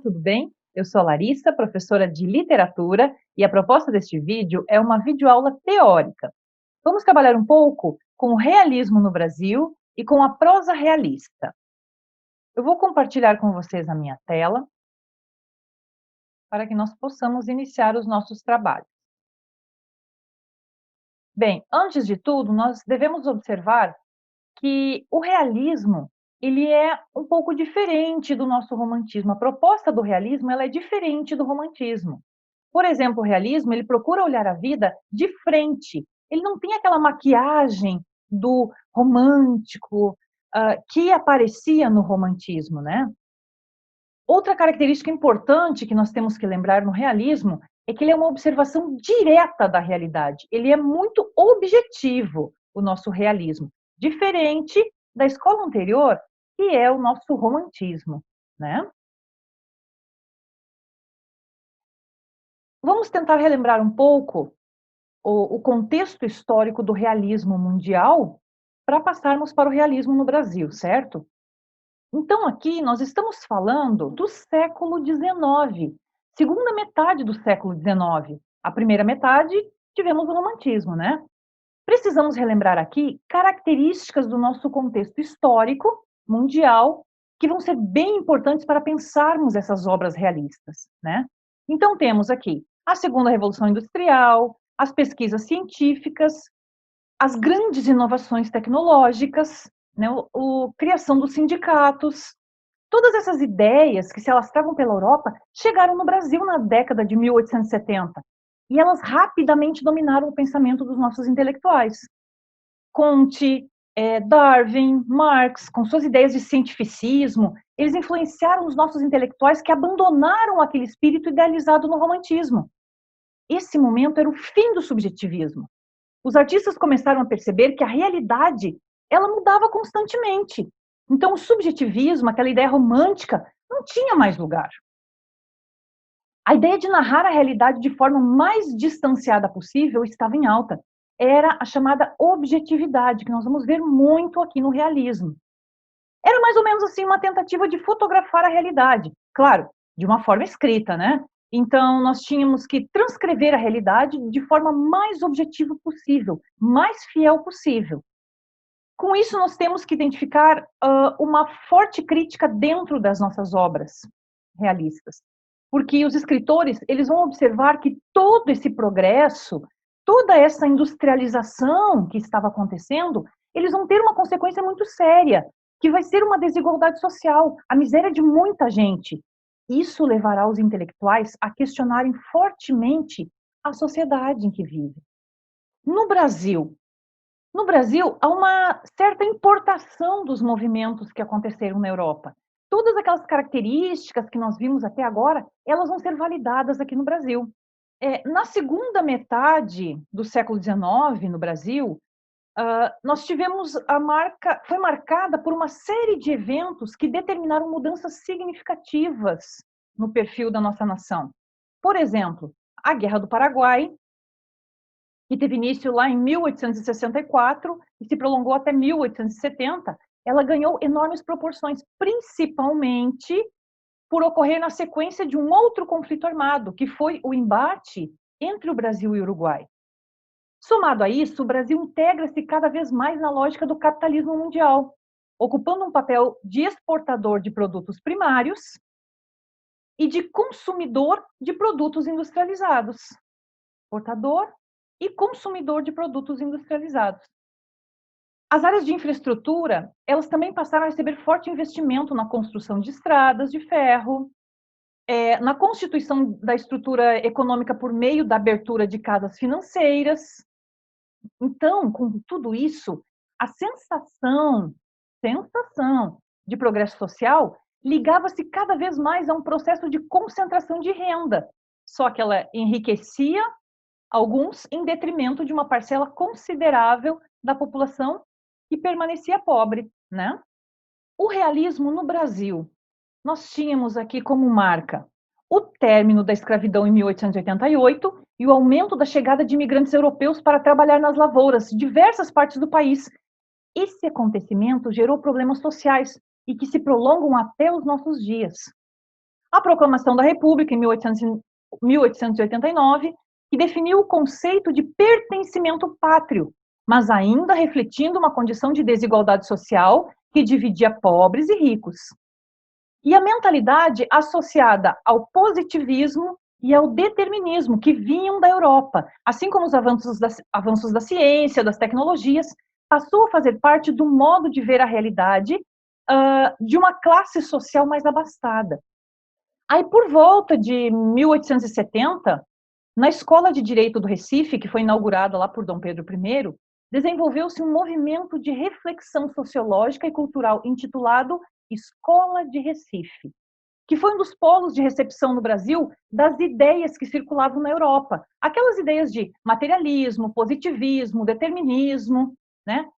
tudo bem? Eu sou a Larissa, professora de literatura, e a proposta deste vídeo é uma videoaula teórica. Vamos trabalhar um pouco com o realismo no Brasil e com a prosa realista. Eu vou compartilhar com vocês a minha tela para que nós possamos iniciar os nossos trabalhos. Bem, antes de tudo, nós devemos observar que o realismo ele é um pouco diferente do nosso romantismo. A proposta do realismo ela é diferente do romantismo. Por exemplo, o realismo ele procura olhar a vida de frente. Ele não tem aquela maquiagem do romântico que aparecia no romantismo, né? Outra característica importante que nós temos que lembrar no realismo é que ele é uma observação direta da realidade. Ele é muito objetivo, o nosso realismo, diferente da escola anterior, que é o nosso romantismo, né? Vamos tentar relembrar um pouco o contexto histórico do realismo mundial para passarmos para o realismo no Brasil, certo? Então, aqui nós estamos falando do século XIX, segunda metade do século XIX. A primeira metade, tivemos o romantismo, né? Precisamos relembrar aqui características do nosso contexto histórico, mundial, que vão ser bem importantes para pensarmos essas obras realistas, né? Então, temos aqui a segunda revolução industrial, as pesquisas científicas, as grandes inovações tecnológicas, né, criação dos sindicatos, todas essas ideias que se alastravam pela Europa chegaram no Brasil na década de 1870 e elas rapidamente dominaram o pensamento dos nossos intelectuais. Comte, Darwin, Marx, com suas ideias de cientificismo, eles influenciaram os nossos intelectuais que abandonaram aquele espírito idealizado no romantismo. Esse momento era o fim do subjetivismo. Os artistas começaram a perceber que a realidade ela mudava constantemente. Então, o subjetivismo, aquela ideia romântica, não tinha mais lugar. A ideia de narrar a realidade de forma mais distanciada possível estava em alta. Era a chamada objetividade, que nós vamos ver muito aqui no realismo. Era mais ou menos assim uma tentativa de fotografar a realidade. Claro, de uma forma escrita, né? Então, nós tínhamos que transcrever a realidade de forma mais objetiva possível, mais fiel possível. Com isso, nós temos que identificar uma forte crítica dentro das nossas obras realistas, porque os escritores eles vão observar que todo esse progresso, toda essa industrialização que estava acontecendo, eles vão ter uma consequência muito séria, que vai ser uma desigualdade social, a miséria de muita gente. Isso levará os intelectuais a questionarem fortemente a sociedade em que vivem. No Brasil, há uma certa importação dos movimentos que aconteceram na Europa. Todas aquelas características que nós vimos até agora, elas vão ser validadas aqui no Brasil. Na segunda metade do século XIX, no Brasil, nós tivemos foi marcada por uma série de eventos que determinaram mudanças significativas no perfil da nossa nação. Por exemplo, a Guerra do Paraguai, que teve início lá em 1864 e se prolongou até 1870, ela ganhou enormes proporções, principalmente por ocorrer na sequência de um outro conflito armado, que foi o embate entre o Brasil e o Uruguai. Somado a isso, o Brasil integra-se cada vez mais na lógica do capitalismo mundial, ocupando um papel de exportador de produtos primários e de consumidor de produtos industrializados. Exportador e consumidor de produtos industrializados. As áreas de infraestrutura, elas também passaram a receber forte investimento na construção de estradas de ferro, na constituição da estrutura econômica por meio da abertura de casas financeiras. Então, com tudo isso, a sensação de progresso social ligava-se cada vez mais a um processo de concentração de renda, só que ela enriquecia alguns em detrimento de uma parcela considerável da população que permanecia pobre, né? O realismo no Brasil, nós tínhamos aqui como marca o término da escravidão em 1888 e o aumento da chegada de imigrantes europeus para trabalhar nas lavouras de diversas partes do país. Esse acontecimento gerou problemas sociais e que se prolongam até os nossos dias. A Proclamação da República, em 1889, que definiu o conceito de pertencimento pátrio, mas ainda refletindo uma condição de desigualdade social que dividia pobres e ricos. E a mentalidade associada ao positivismo e ao determinismo que vinham da Europa, assim como os avanços da ciência, das tecnologias, passou a fazer parte do modo de ver a realidade de uma classe social mais abastada. Aí, por volta de 1870, na Escola de Direito do Recife, que foi inaugurada lá por Dom Pedro I, desenvolveu-se um movimento de reflexão sociológica e cultural intitulado Escola de Recife, que foi um dos polos de recepção no Brasil das ideias que circulavam na Europa. Aquelas ideias de materialismo, positivismo, determinismo, né?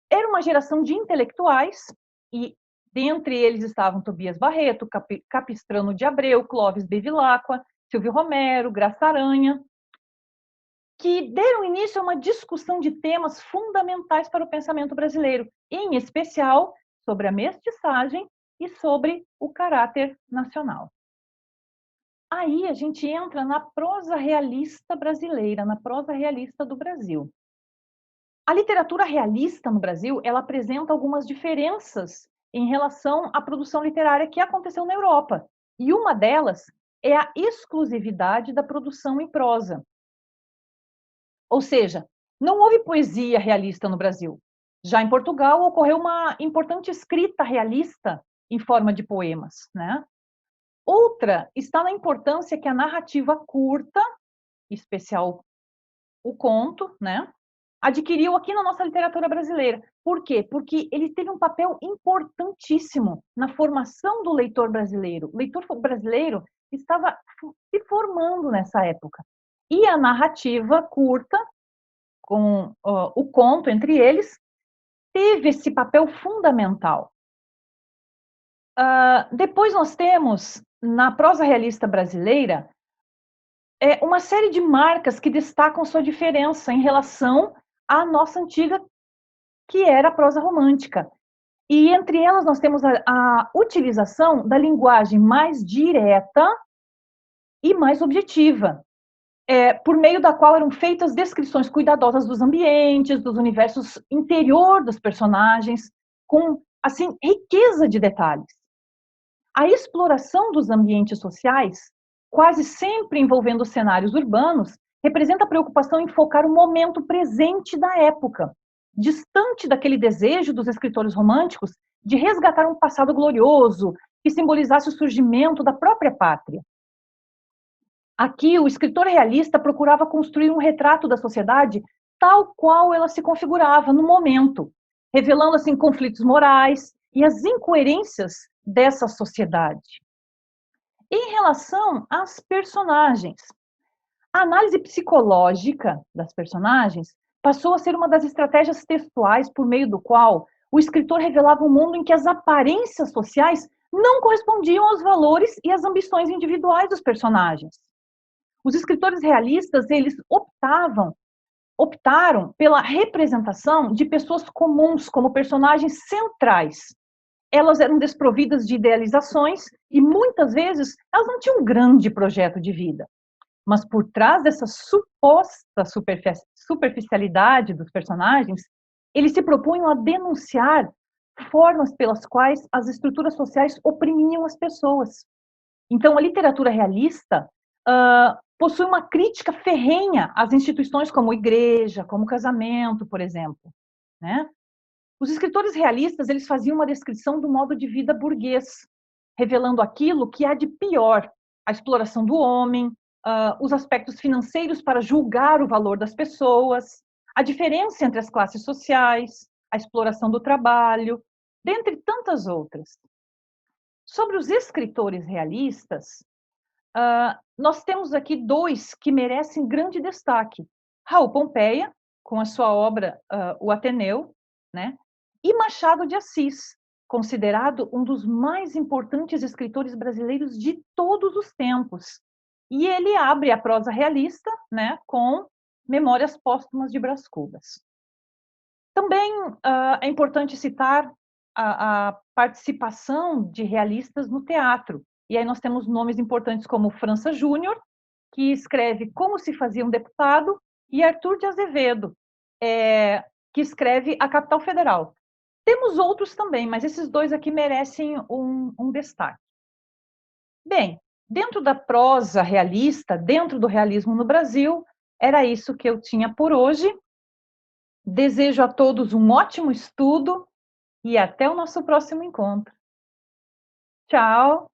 Era uma geração de intelectuais, e dentre eles estavam Tobias Barreto, Capistrano de Abreu, Clóvis Bevilacqua, Silvio Romero, Graça Aranha, que deram início a uma discussão de temas fundamentais para o pensamento brasileiro, em especial sobre a mestiçagem e sobre o caráter nacional. Aí a gente entra na prosa realista brasileira, na prosa realista do Brasil. A literatura realista no Brasil, ela apresenta algumas diferenças em relação à produção literária que aconteceu na Europa. E uma delas é a exclusividade da produção em prosa. Ou seja, não houve poesia realista no Brasil. Já em Portugal ocorreu uma importante escrita realista em forma de poemas, né? Outra está na importância que a narrativa curta, em especial o conto, né, adquiriu aqui na nossa literatura brasileira. Por quê? Porque ele teve um papel importantíssimo na formação do leitor brasileiro. O leitor brasileiro estava se formando nessa época. E a narrativa curta, com o conto entre eles, teve esse papel fundamental. Depois nós temos, na prosa realista brasileira, uma série de marcas que destacam sua diferença em relação à nossa antiga, que era a prosa romântica. E entre elas nós temos a utilização da linguagem mais direta e mais objetiva, por meio da qual eram feitas descrições cuidadosas dos ambientes, dos universos interior dos personagens, com, assim, riqueza de detalhes. A exploração dos ambientes sociais, quase sempre envolvendo cenários urbanos, representa a preocupação em focar o momento presente da época, distante daquele desejo dos escritores românticos de resgatar um passado glorioso que simbolizasse o surgimento da própria pátria. Aqui, o escritor realista procurava construir um retrato da sociedade tal qual ela se configurava no momento, revelando assim conflitos morais e as incoerências dessa sociedade. Em relação às personagens, a análise psicológica das personagens passou a ser uma das estratégias textuais por meio do qual o escritor revelava um mundo em que as aparências sociais não correspondiam aos valores e às ambições individuais dos personagens. Os escritores realistas, eles optaram pela representação de pessoas comuns como personagens centrais. Elas eram desprovidas de idealizações e muitas vezes elas não tinham um grande projeto de vida. Mas por trás dessa suposta superficialidade dos personagens, eles se propunham a denunciar formas pelas quais as estruturas sociais oprimiam as pessoas. Então, a literatura realista possui uma crítica ferrenha às instituições como igreja, como casamento, por exemplo, né? Os escritores realistas, eles faziam uma descrição do modo de vida burguês, revelando aquilo que há de pior, a exploração do homem, os aspectos financeiros para julgar o valor das pessoas, a diferença entre as classes sociais, a exploração do trabalho, dentre tantas outras. Sobre os escritores realistas, nós temos aqui dois que merecem grande destaque. Raul Pompeia, com a sua obra O Ateneu, né? E Machado de Assis, considerado um dos mais importantes escritores brasileiros de todos os tempos. E ele abre a prosa realista, né, com Memórias Póstumas de Brás Cubas. Também é importante citar a participação de realistas no teatro, E aí nós temos nomes importantes como França Júnior, que escreve Como se fazia um deputado, e Arthur de Azevedo, que escreve A Capital Federal. Temos outros também, mas esses dois aqui merecem um destaque. Bem, dentro da prosa realista, dentro do realismo no Brasil, era isso que eu tinha por hoje. Desejo a todos um ótimo estudo e até o nosso próximo encontro. Tchau!